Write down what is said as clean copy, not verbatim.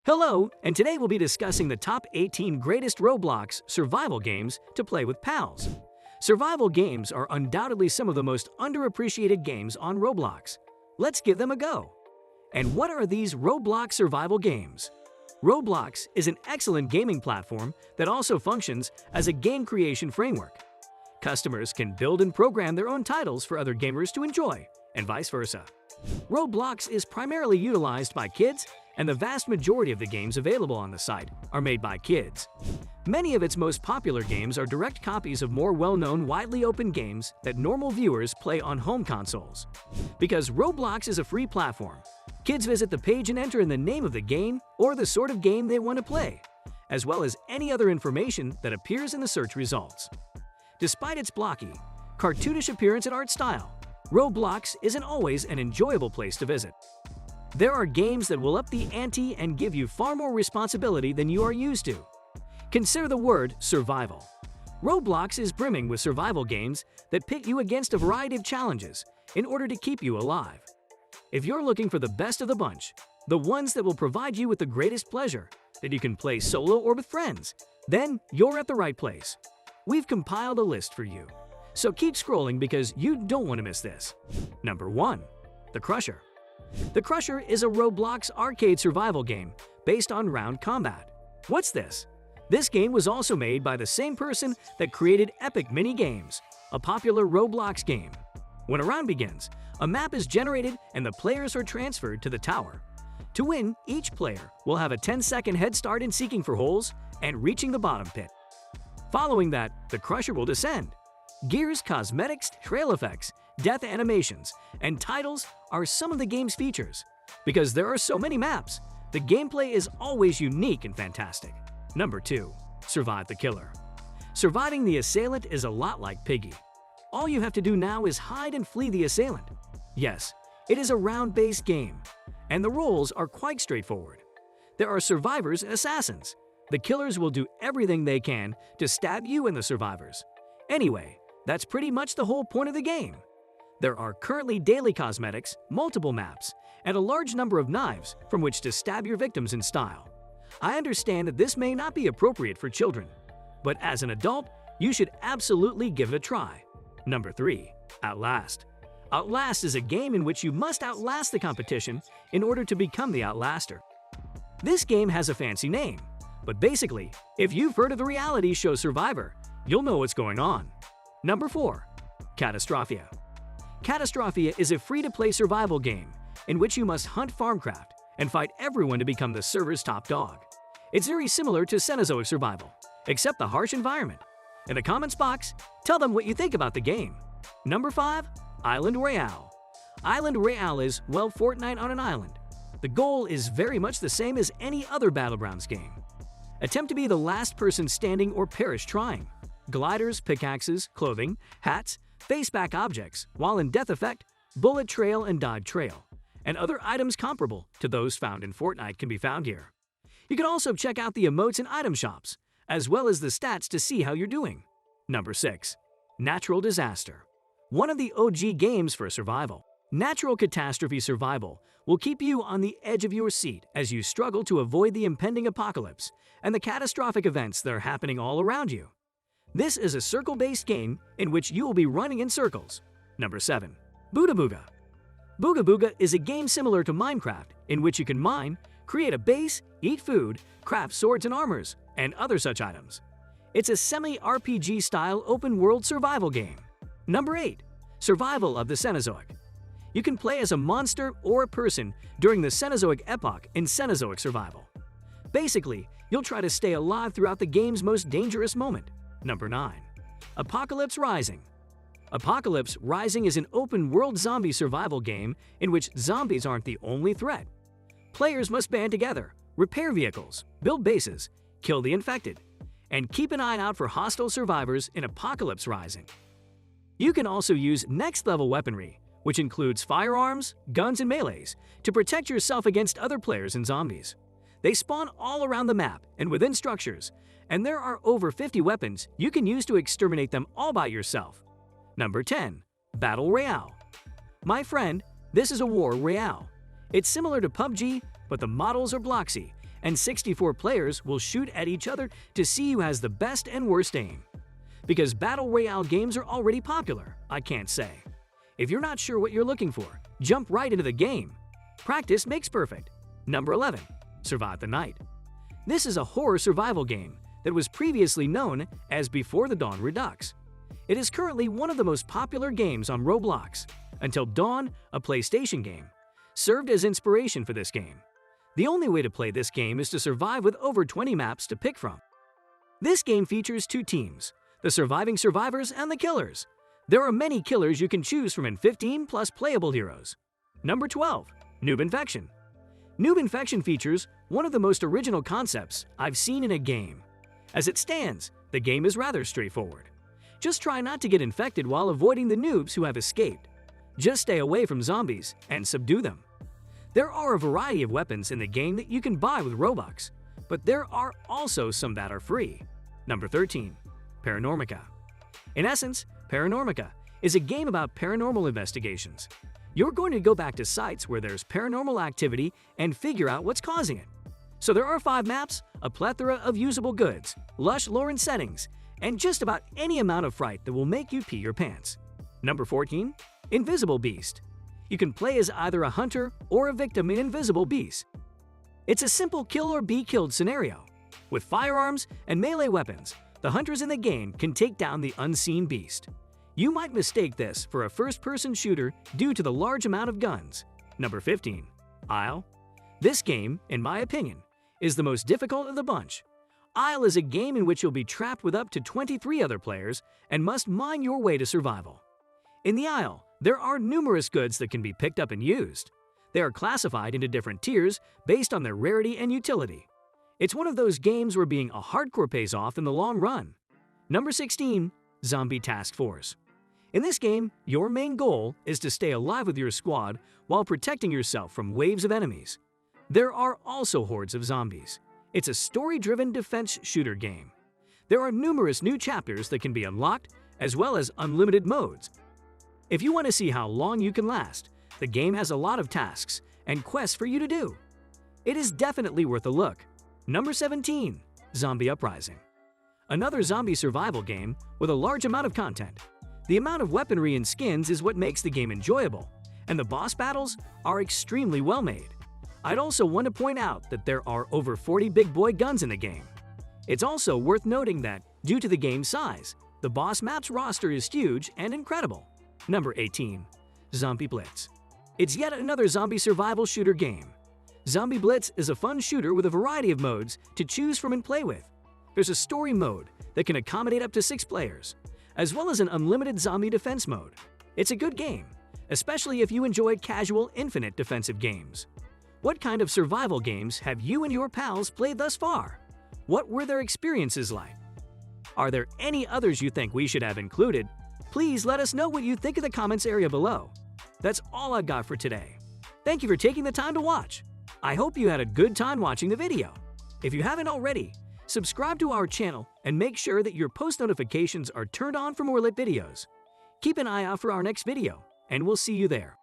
Hello, and today we'll be discussing the top 18 greatest Roblox survival games to play with pals. Survival games are undoubtedly some of the most underappreciated games on Roblox. Let's give them a go. And what are these Roblox survival games? Roblox is an excellent gaming platform that also functions as a game creation framework. Customers can build and program their own titles for other gamers to enjoy, and vice versa. Roblox is primarily utilized by kids, and the vast majority of the games available on the site are made by kids. Many of its most popular games are direct copies of more well-known, widely open games that normal viewers play on home consoles. Because Roblox is a free platform, kids visit the page and enter in the name of the game or the sort of game they want to play, as well as any other information that appears in the search results. Despite its blocky, cartoonish appearance and art style, Roblox isn't always an enjoyable place to visit. There are games that will up the ante and give you far more responsibility than you are used to. Consider the word survival. Roblox is brimming with survival games that pit you against a variety of challenges in order to keep you alive. If you're looking for the best of the bunch, the ones that will provide you with the greatest pleasure, that you can play solo or with friends, then you're at the right place. We've compiled a list for you, so keep scrolling because you don't want to miss this. Number 1. The Crusher. The Crusher is a Roblox arcade survival game based on round combat. What's this? This game was also made by the same person that created Epic Mini Games, a popular Roblox game. When a round begins, a map is generated and the players are transferred to the tower. To win, each player will have a 10-second head start in seeking for holes and reaching the bottom pit. Following that, the Crusher will descend. Gears, cosmetics, trail effects, death animations, and titles are some of the game's features. Because there are so many maps, the gameplay is always unique and fantastic. Number 2. Survive the Killer. Surviving the assailant is a lot like Piggy. All you have to do now is hide and flee the assailant. Yes, it is a round-based game, and the roles are quite straightforward. There are survivors and assassins. The killers will do everything they can to stab you and the survivors. Anyway, that's pretty much the whole point of the game. There are currently daily cosmetics, multiple maps, and a large number of knives from which to stab your victims in style. I understand that this may not be appropriate for children, but as an adult, you should absolutely give it a try. Number 3. Outlast. Outlast is a game in which you must outlast the competition in order to become the outlaster. This game has a fancy name, but basically, if you've heard of the reality show Survivor, you'll know what's going on. Number 4. Catastrophia. Catastrophia is a free-to-play survival game in which you must hunt farmcraft and fight everyone to become the server's top dog. It's very similar to Cenozoic Survival, except the harsh environment. In the comments box, tell them what you think about the game. Number 5. Island Royale. Island Royale is, well, Fortnite on an island. The goal is very much the same as any other Battlegrounds game. Attempt to be the last person standing or perish trying. Gliders, pickaxes, clothing, hats, face-back objects, while in Death Effect, bullet trail and dive trail, and other items comparable to those found in Fortnite can be found here. You can also check out the emotes and item shops, as well as the stats to see how you're doing. Number 6. Natural Disaster. One of the OG games for survival. Natural catastrophe survival will keep you on the edge of your seat as you struggle to avoid the impending apocalypse and the catastrophic events that are happening all around you. This is a circle-based game in which you will be running in circles. Number 7. Booga Booga. Booga Booga is a game similar to Minecraft in which you can mine, create a base, eat food, craft swords and armors, and other such items. It's a semi-RPG style open-world survival game. Number 8. Survival of the Cenozoic. You can play as a monster or a person during the Cenozoic epoch in Cenozoic Survival. Basically, you'll try to stay alive throughout the game's most dangerous moment. Number 9. Apocalypse Rising. Apocalypse Rising is an open-world zombie survival game in which zombies aren't the only threat. Players must band together, repair vehicles, build bases, kill the infected, and keep an eye out for hostile survivors in Apocalypse Rising. You can also use next-level weaponry, which includes firearms, guns, and melees, to protect yourself against other players and zombies. They spawn all around the map and within structures, and there are over 50 weapons you can use to exterminate them all by yourself. Number 10. Battle Royale. My friend, this is a war royale. It's similar to PUBG, but the models are bloxy, and 64 players will shoot at each other to see who has the best and worst aim. Because Battle Royale games are already popular, I can't say. If you're not sure what you're looking for, jump right into the game. Practice makes perfect. Number 11. Survive the Night. This is a horror survival game that was previously known as Before the Dawn Redux. It is currently one of the most popular games on Roblox, until Dawn, a PlayStation game, served as inspiration for this game. The only way to play this game is to survive with over 20 maps to pick from. This game features two teams, the surviving survivors and the killers. There are many killers you can choose from and 15 plus playable heroes. Number 12. Noob Infection. Noob Infection features one of the most original concepts I've seen in a game. As it stands, the game is rather straightforward. Just try not to get infected while avoiding the noobs who have escaped. Just stay away from zombies and subdue them. There are a variety of weapons in the game that you can buy with Robux, but there are also some that are free. Number 13. Paranormica. In essence, Paranormica is a game about paranormal investigations. You're going to go back to sites where there's paranormal activity and figure out what's causing it. So there are 5 maps, a plethora of usable goods, lush lore and settings, and just about any amount of fright that will make you pee your pants. Number 14. Invisible Beast. You can play as either a hunter or a victim in Invisible Beast. It's a simple kill or be killed scenario. With firearms and melee weapons, the hunters in the game can take down the unseen beast. You might mistake this for a first-person shooter due to the large amount of guns. Number 15. Isle. This game, in my opinion, is the most difficult of the bunch. Isle is a game in which you'll be trapped with up to 23 other players and must mine your way to survival. In the Isle, there are numerous goods that can be picked up and used. They are classified into different tiers based on their rarity and utility. It's one of those games where being a hardcore pays off in the long run. Number 16. Zombie Task Force. In this game, your main goal is to stay alive with your squad while protecting yourself from waves of enemies. There are also hordes of zombies. It's a story-driven defense shooter game. There are numerous new chapters that can be unlocked, as well as unlimited modes. If you want to see how long you can last, the game has a lot of tasks and quests for you to do. It is definitely worth a look. Number 17. Zombie Uprising. Another zombie survival game with a large amount of content. The amount of weaponry and skins is what makes the game enjoyable, and the boss battles are extremely well made. I'd also want to point out that there are over 40 big boy guns in the game. It's also worth noting that, due to the game's size, the boss map's roster is huge and incredible. Number 18. Zombie Blitz. It's yet another zombie survival shooter game. Zombie Blitz is a fun shooter with a variety of modes to choose from and play with. There's a story mode that can accommodate up to 6 players, as well as an unlimited zombie defense mode. It's a good game, especially if you enjoy casual, infinite defensive games. What kind of survival games have you and your pals played thus far? What were their experiences like? Are there any others you think we should have included? Please let us know what you think in the comments area below. That's all I've got for today. Thank you for taking the time to watch. I hope you had a good time watching the video. If you haven't already, subscribe to our channel and make sure that your post notifications are turned on for more lit videos. Keep an eye out for our next video, and we'll see you there.